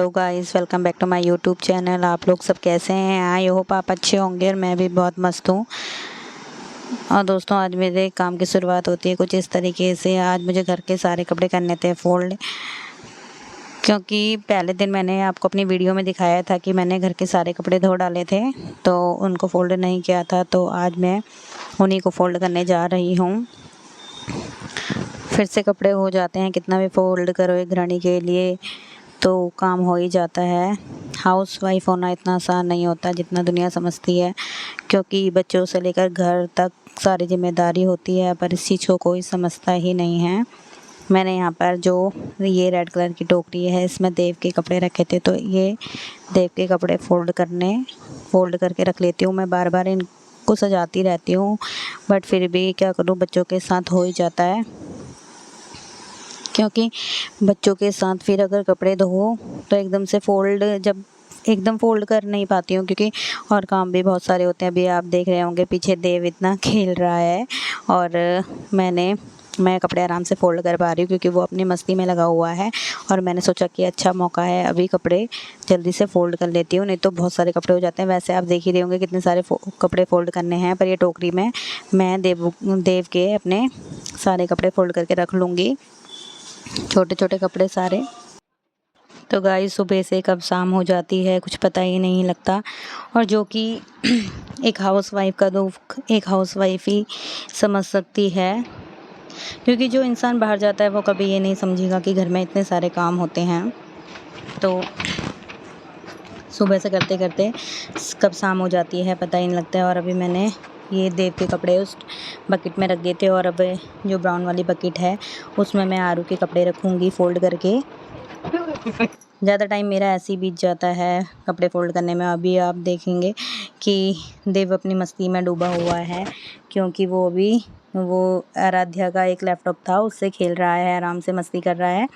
Hello guys, welcome back to my YouTube channel. आप लोग सब कैसे हैं? आई होप आप अच्छे होंगे और मैं भी बहुत मस्त हूँ। और दोस्तों, आज मेरे काम की शुरुआत होती है कुछ इस तरीके से। आज मुझे घर के सारे कपड़े करने थे फोल्ड, क्योंकि पहले दिन मैंने आपको अपनी वीडियो में दिखाया था कि मैंने घर के सारे कपड़े धो डाले थे तो उनको फ़ोल्ड नहीं किया था। तो आज मैं उन्हीं को फ़ोल्ड करने जा रही हूँ। फिर से कपड़े हो जाते हैं, कितना भी फ़ोल्ड करो एक गृहिणी के लिए तो काम हो ही जाता है। हाउस वाइफ होना इतना आसान नहीं होता जितना दुनिया समझती है, क्योंकि बच्चों से लेकर घर तक सारी जिम्मेदारी होती है, पर इस चीज़ को कोई समझता ही नहीं है। मैंने यहाँ पर जो ये रेड कलर की टोकरी है, इसमें देव के कपड़े रखे थे, तो ये देव के कपड़े फ़ोल्ड करके रख लेती हूँ। मैं बार बार इनको सजाती रहती हूँ, बट फिर भी क्या करूँ, बच्चों के साथ हो ही जाता है। क्योंकि बच्चों के साथ फिर अगर कपड़े धो तो जब एकदम फ़ोल्ड कर नहीं पाती हूँ, क्योंकि और काम भी बहुत सारे होते हैं। अभी आप देख रहे होंगे पीछे देव इतना खेल रहा है और मैं कपड़े आराम से फ़ोल्ड कर पा रही हूँ, क्योंकि वो अपनी मस्ती में लगा हुआ है। और मैंने सोचा कि अच्छा मौका है, अभी कपड़े जल्दी से फ़ोल्ड कर लेती हूँ, नहीं तो बहुत सारे कपड़े हो जाते हैं। वैसे आप देख ही रहे होंगे कितने सारे कपड़े फ़ोल्ड करने हैं, पर ये टोकरी में मैं देव के अपने सारे कपड़े फ़ोल्ड करके रख लूँगी, छोटे छोटे कपड़े सारे। तो गाइस, सुबह से कब शाम हो जाती है कुछ पता ही नहीं लगता। और जो कि एक हाउसवाइफ का दुख एक हाउसवाइफ ही समझ सकती है, क्योंकि जो इंसान बाहर जाता है वो कभी ये नहीं समझेगा कि घर में इतने सारे काम होते हैं। तो सुबह से करते करते कब शाम हो जाती है पता ही नहीं लगता है। और अभी मैंने ये देव के कपड़े उस बकेट में रख दिए थे, और अब जो ब्राउन वाली बकेट है उसमें मैं आरू के कपड़े रखूँगी फ़ोल्ड करके। ज़्यादा टाइम मेरा ऐसे ही बीत जाता है कपड़े फ़ोल्ड करने में। अभी आप देखेंगे कि देव अपनी मस्ती में डूबा हुआ है, क्योंकि वो आराध्या का एक लैपटॉप था, उससे खेल रहा है, आराम से मस्ती कर रहा है।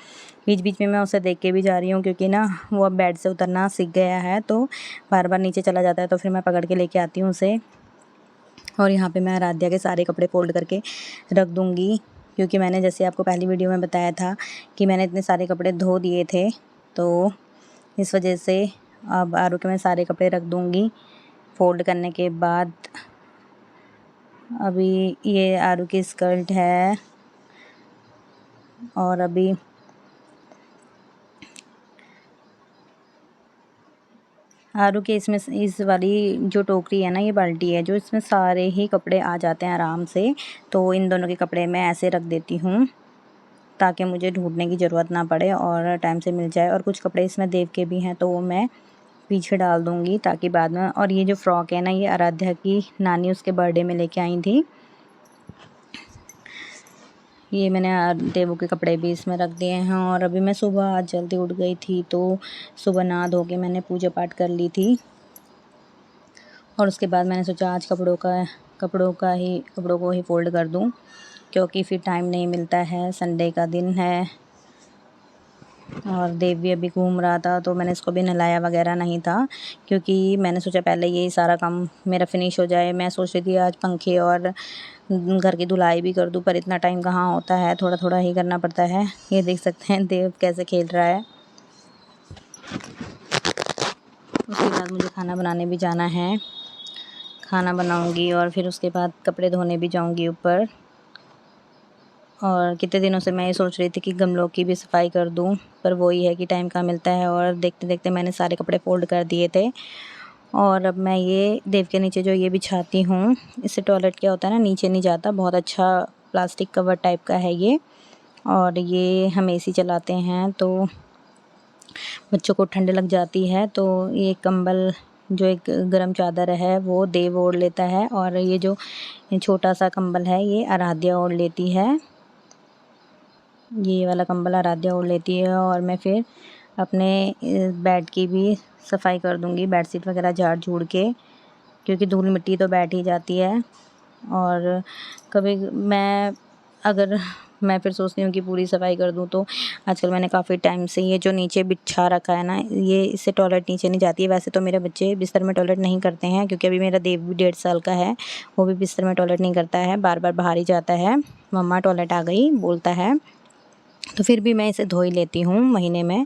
बीच बीच में मैं उसे देख के भी जा रही हूँ, क्योंकि ना वो अब बेड से उतरना सीख गया है, तो बार बार नीचे चला जाता है, तो फिर मैं पकड़ के लेके आती हूँ उसे। और यहाँ पे मैं आराध्या के सारे कपड़े फ़ोल्ड करके रख दूँगी, क्योंकि मैंने जैसे आपको पहली वीडियो में बताया था कि मैंने इतने सारे कपड़े धो दिए थे, तो इस वजह से अब आरू के मैं सारे कपड़े रख दूँगी फ़ोल्ड करने के बाद। अभी ये आरू की स्कर्ट है, और अभी आरू के इसमें इस वाली जो टोकरी है ना, ये बाल्टी है, जो इसमें सारे ही कपड़े आ जाते हैं आराम से। तो इन दोनों के कपड़े मैं ऐसे रख देती हूँ ताकि मुझे ढूंढने की ज़रूरत ना पड़े और टाइम से मिल जाए। और कुछ कपड़े इसमें देव के भी हैं, तो वो मैं पीछे डाल दूँगी ताकि बाद में। और ये जो फ्रॉक है ना, ये आराध्या की नानी उसके बर्थडे में लेके आई थी। ये मैंने देवू के कपड़े भी इसमें रख दिए हैं। और अभी मैं सुबह आज जल्दी उठ गई थी, तो सुबह नहा धो के मैंने पूजा पाठ कर ली थी, और उसके बाद मैंने सोचा आज कपड़ों को ही फ़ोल्ड कर दूं, क्योंकि फिर टाइम नहीं मिलता है। संडे का दिन है और देव भी अभी घूम रहा था, तो मैंने इसको भी नहलाया वगैरह नहीं था, क्योंकि मैंने सोचा पहले ये सारा काम मेरा फिनिश हो जाए। मैं सोच रही थी आज पंखे और घर की धुलाई भी कर दूं, पर इतना टाइम कहाँ होता है, थोड़ा थोड़ा ही करना पड़ता है। ये देख सकते हैं देव कैसे खेल रहा है। उसके बाद मुझे खाना बनाने भी जाना है, खाना बनाऊंगी और फिर उसके बाद कपड़े धोने भी जाऊंगी ऊपर। और कितने दिनों से मैं ये सोच रही थी कि गमलों की भी सफाई कर दूं, पर वही है कि टाइम कहाँ मिलता है। और देखते देखते मैंने सारे कपड़े फ़ोल्ड कर दिए थे, और अब मैं ये देव के नीचे जो ये बिछाती हूँ, इससे टॉयलेट क्या होता है ना, नीचे नहीं जाता। बहुत अच्छा प्लास्टिक कवर टाइप का है ये, और ये हम एसी चलाते हैं तो बच्चों को ठंड लग जाती है, तो ये कंबल जो एक गर्म चादर है वो देव ओढ़ लेता है, और ये जो छोटा सा कंबल है ये आराध्या ओढ़ लेती है। ये वाला कंबल आराध्या ओढ़ लेती है, और मैं फिर अपने बेड की भी सफाई कर दूंगी, बेडशीट वगैरह झाड़ झूड़ के, क्योंकि धूल मिट्टी तो बैठ ही जाती है। और कभी मैं फिर सोचती हूँ कि पूरी सफाई कर दूँ, तो आजकल मैंने काफ़ी टाइम से ये जो नीचे बिछा रखा है ना, ये इससे टॉयलेट नीचे नहीं जाती है। वैसे तो मेरे बच्चे बिस्तर में टॉयलेट नहीं करते हैं, क्योंकि अभी मेरा देव भी 1.5 साल का है, वो भी बिस्तर में टॉयलेट नहीं करता है, बार बार बाहर ही जाता है, मम्मा टॉयलेट आ गई बोलता है। तो फिर भी मैं इसे धो ही लेती हूँ महीने में।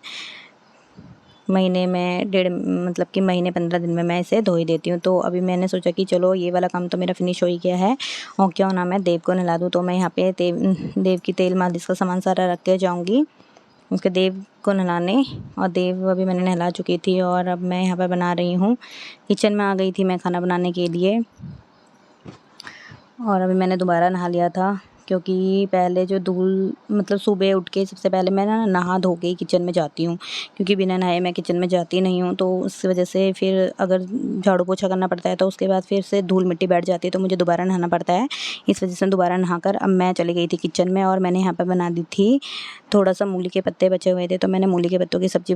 महीने में डेढ़ मतलब कि महीने 15 दिन में मैं इसे धो ही देती हूँ। तो अभी मैंने सोचा कि चलो ये वाला काम तो मेरा फिनिश हो ही गया है और क्यों ना मैं देव को नहला दूँ। तो मैं यहाँ पे देव की तेल मालिश का सामान सारा रख के जाऊँगी उसके देव को नहलाने। और देव अभी मैंने नहला चुकी थी और अब मैं यहाँ पर बना रही हूँ, किचन में आ गई थी मैं खाना बनाने के लिए। और अभी मैंने दोबारा नहा लिया था क्योंकि पहले जो धूल मतलब सुबह उठ के सबसे पहले मैं ना नहा धो के ही किचन में जाती हूँ, क्योंकि बिना नहाए मैं किचन में जाती नहीं हूँ। तो उस वजह से फिर अगर झाड़ू पोछा करना पड़ता है तो उसके बाद फिर से धूल मिट्टी बैठ जाती है, तो मुझे दोबारा नहाना पड़ता है। इस वजह से दोबारा नहाकर अब मैं चली गई थी किचन में और मैंने यहाँ पर बना दी थी थोड़ा सा मूली के पत्ते बचे हुए थे, तो मैंने मूली के पत्तों की सब्ज़ी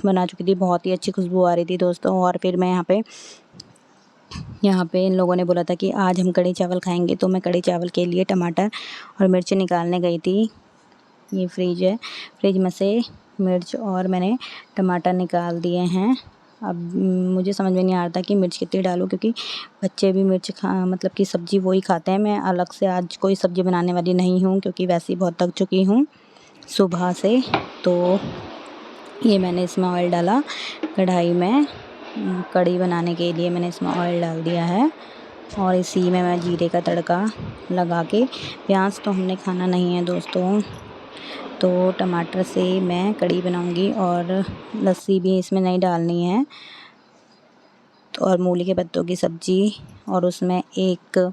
बना चुकी थी। बहुत ही अच्छी खुशबू आ रही थी दोस्तों। और फिर मैं यहाँ पे इन लोगों ने बोला था कि आज हम कढ़ी चावल खाएंगे, तो मैं कढ़ी चावल के लिए टमाटर और मिर्च निकालने गई थी। ये फ्रिज है, फ्रिज में से मिर्च और मैंने टमाटर निकाल दिए हैं। अब मुझे समझ में नहीं आ रहा था कि मिर्च कितनी डालूं, क्योंकि बच्चे भी मिर्च मतलब कि सब्ज़ी वही खाते हैं। मैं अलग से आज कोई सब्ज़ी बनाने वाली नहीं हूँ क्योंकि वैसे ही बहुत थक चुकी हूँ सुबह से। तो ये मैंने इसमें ऑयल डाला कढ़ाई में, कढ़ी बनाने के लिए मैंने इसमें ऑयल डाल दिया है। और इसी में मैं जीरे का तड़का लगा के, प्याज तो हमने खाना नहीं है दोस्तों, तो टमाटर से मैं कढ़ी बनाऊंगी और लस्सी भी इसमें नहीं डालनी है। तो और मूली के पत्तों की सब्ज़ी और उसमें एक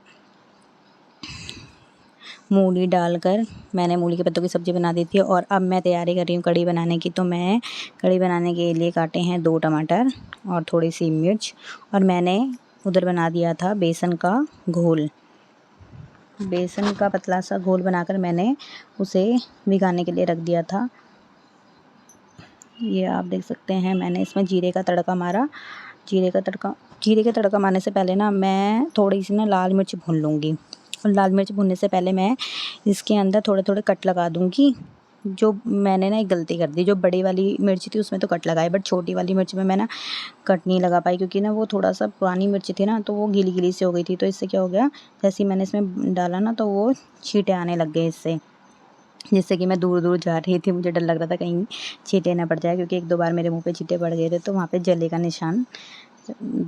मूली डालकर मैंने मूली के पत्तों की सब्ज़ी बना दी थी। और अब मैं तैयारी कर रही हूँ कढ़ी बनाने की। तो मैं कढ़ी बनाने के लिए काटे हैं 2 टमाटर और थोड़ी सी मिर्च, और मैंने उधर बना दिया था बेसन का घोल। बेसन का पतला सा घोल बनाकर मैंने उसे भिगाने के लिए रख दिया था। ये आप देख सकते हैं, मैंने इसमें जीरे का तड़का मारा। जीरे का तड़का मारने से पहले ना मैं थोड़ी सी ना लाल मिर्च भून लूँगी, और लाल मिर्च भूनने से पहले मैं इसके अंदर थोड़े थोड़े कट लगा दूँगी। जो मैंने ना एक गलती कर दी, जो बड़ी वाली मिर्च थी उसमें तो कट लगाए, बट छोटी वाली मिर्च में मैं ना कट नहीं लगा पाई, क्योंकि ना वो थोड़ा सा पुरानी मिर्च थी ना, तो वो गीली गीली सी हो गई थी। तो इससे क्या हो गया, जैसे ही मैंने इसमें डाला ना तो वो छींटे आने लग गए इससे, जिससे कि मैं दूर दूर जा रही थी। मुझे डर लग रहा था कहीं छींटे ना पड़ जाए, क्योंकि 1-2 बार मेरे मुँह पे छींटे पड़ गए थे, तो वहाँ पे जले का निशान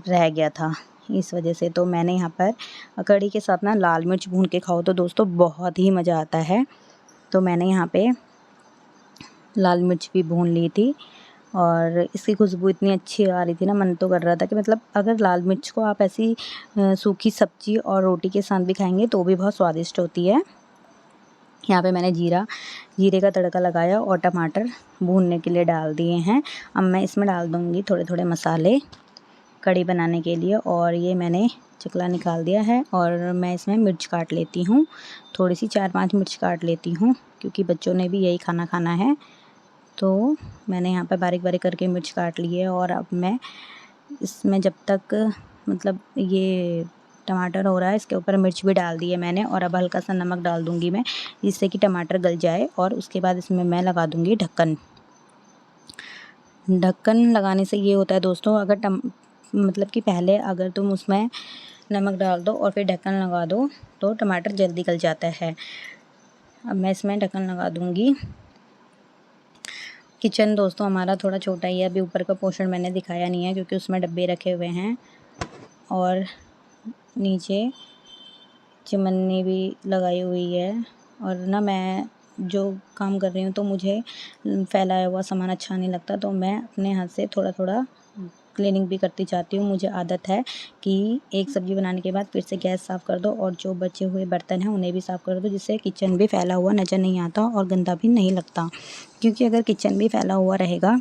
रह गया था इस वजह से। तो मैंने यहाँ पर कढ़ी के साथ ना लाल मिर्च भून के खाओ तो दोस्तों बहुत ही मज़ा आता है। तो मैंने यहाँ पे लाल मिर्च भी भून ली थी और इसकी खुशबू इतनी अच्छी आ रही थी ना, मन तो कर रहा था कि मतलब अगर लाल मिर्च को आप ऐसी सूखी सब्जी और रोटी के साथ भी खाएंगे तो भी बहुत स्वादिष्ट होती है। यहाँ पे मैंने जीरे का तड़का लगाया और टमाटर भूनने के लिए डाल दिए हैं। अब मैं इसमें डाल दूँगी थोड़े थोड़े मसाले कढ़ी बनाने के लिए। और ये मैंने चकला निकाल दिया है और मैं इसमें मिर्च काट लेती हूँ, थोड़ी सी 4-5 मिर्च काट लेती हूँ, क्योंकि बच्चों ने भी यही खाना खाना है। तो मैंने यहाँ पर बारीक बारीक करके मिर्च काट ली है। और अब मैं इसमें जब तक मतलब ये टमाटर हो रहा है, इसके ऊपर मिर्च भी डाल दी है मैंने, और अब हल्का सा नमक डाल दूँगी मैं, जिससे कि टमाटर गल जाए। और उसके बाद इसमें मैं लगा दूँगी ढक्कन। ढक्कन लगाने से ये होता है दोस्तों, अगर मतलब कि पहले अगर तुम उसमें नमक डाल दो और फिर ढक्कन लगा दो तो टमाटर जल्दी गल जाता है। अब मैं इसमें ढक्कन लगा दूँगी। किचन दोस्तों हमारा थोड़ा छोटा ही है, अभी ऊपर का पोर्शन मैंने दिखाया नहीं है क्योंकि उसमें डब्बे रखे हुए हैं, और नीचे चिमनी भी लगाई हुई है। और ना मैं जो काम कर रही हूँ तो मुझे फैलाया हुआ सामान अच्छा नहीं लगता, तो मैं अपने हाथ से थोड़ा थोड़ा क्लीनिंग भी करती जाती हूँ। मुझे आदत है कि एक सब्ज़ी बनाने के बाद फिर से गैस साफ़ कर दो और जो बचे हुए बर्तन हैं उन्हें भी साफ़ कर दो, जिससे किचन भी फैला हुआ नज़र नहीं आता और गंदा भी नहीं लगता। क्योंकि अगर किचन भी फैला हुआ रहेगा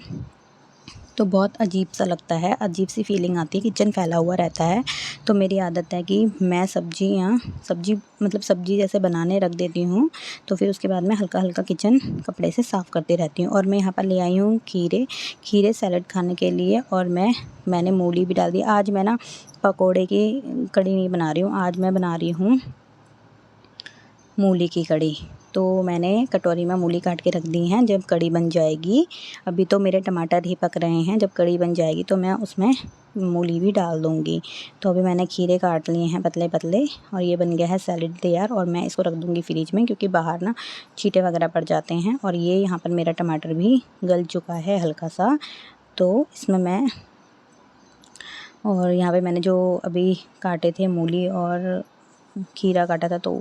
तो बहुत अजीब सा लगता है, अजीब सी फीलिंग आती है, किचन फैला हुआ रहता है। तो मेरी आदत है कि मैं सब्ज़ी जैसे बनाने रख देती हूँ, तो फिर उसके बाद मैं हल्का हल्का किचन कपड़े से साफ़ करती रहती हूँ। और मैं यहाँ पर ले आई हूँ खीरे सैलेड खाने के लिए, और मैंने मूली भी डाल दी। आज मैं ना पकोड़े की कढ़ी नहीं बना रही हूँ, आज मैं बना रही हूँ मूली की कढ़ी। तो मैंने कटोरी में मूली काट के रख दी हैं, जब कढ़ी बन जाएगी, अभी तो मेरे टमाटर ही पक रहे हैं, जब कढ़ी बन जाएगी तो मैं उसमें मूली भी डाल दूँगी। तो अभी मैंने खीरे काट लिए हैं पतले पतले, और ये बन गया है सैलेड तैयार। और मैं इसको रख दूँगी फ्रिज में, क्योंकि बाहर ना छींटे वगैरह पड़ जाते हैं। और ये यहाँ पर मेरा टमाटर भी गल चुका है हल्का सा, तो इसमें मैं, और यहाँ पे मैंने जो अभी काटे थे मूली और खीरा काटा था, तो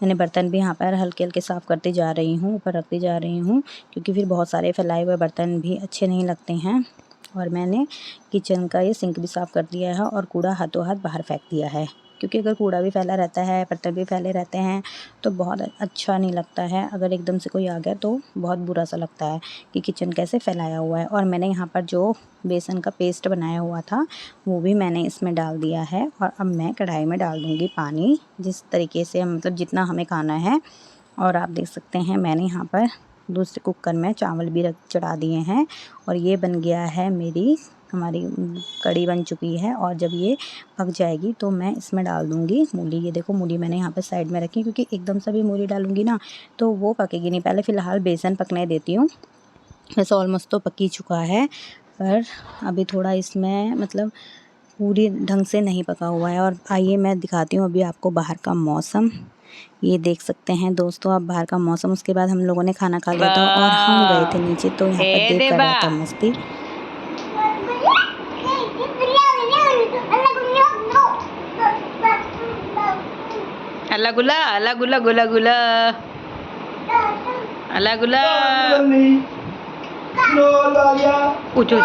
मैंने बर्तन भी यहाँ पर हल्के हल्के साफ़ करती जा रही हूँ, ऊपर रखती जा रही हूँ, क्योंकि फिर बहुत सारे फैलाए हुए बर्तन भी अच्छे नहीं लगते हैं। और मैंने किचन का ये सिंक भी साफ़ कर दिया है और कूड़ा हाथों हाथ बाहर फेंक दिया है, क्योंकि अगर कूड़ा भी फैला रहता है, बर्तन भी फैले रहते हैं, तो बहुत अच्छा नहीं लगता है। अगर एकदम से कोई आ गया तो बहुत बुरा सा लगता है कि किचन कैसे फैलाया हुआ है। और मैंने यहाँ पर जो बेसन का पेस्ट बनाया हुआ था वो भी मैंने इसमें डाल दिया है। और अब मैं कढ़ाई में डाल दूँगी पानी, जिस तरीके से मतलब जितना हमें खाना है। और आप देख सकते हैं मैंने यहाँ पर दूसरे कुकर में चावल भी चढ़ा दिए हैं, और ये बन गया है, हमारी कढ़ी बन चुकी है। और जब ये पक जाएगी तो मैं इसमें डाल दूँगी मूली। ये देखो मूली मैंने यहाँ पर साइड में रखी, क्योंकि एकदम से भी मूली डालूँगी ना तो वो पकेगी नहीं। पहले फ़िलहाल बेसन पकने देती हूँ। वैसे ऑलमोस्ट तो पक ही चुका है, पर अभी थोड़ा इसमें मतलब पूरी ढंग से नहीं पका हुआ है। और आइए मैं दिखाती हूँ अभी आपको बाहर का मौसम। ये देख सकते हैं दोस्तों आप बाहर का मौसम। उसके बाद हम लोगों ने खाना खा लिया था और हम गए थे नीचे, तो यहाँ पर देव कर रहा था मस्ती। अल्ला गुला अल्ला गुला गुला गुला अल्ला गुला ऊंचो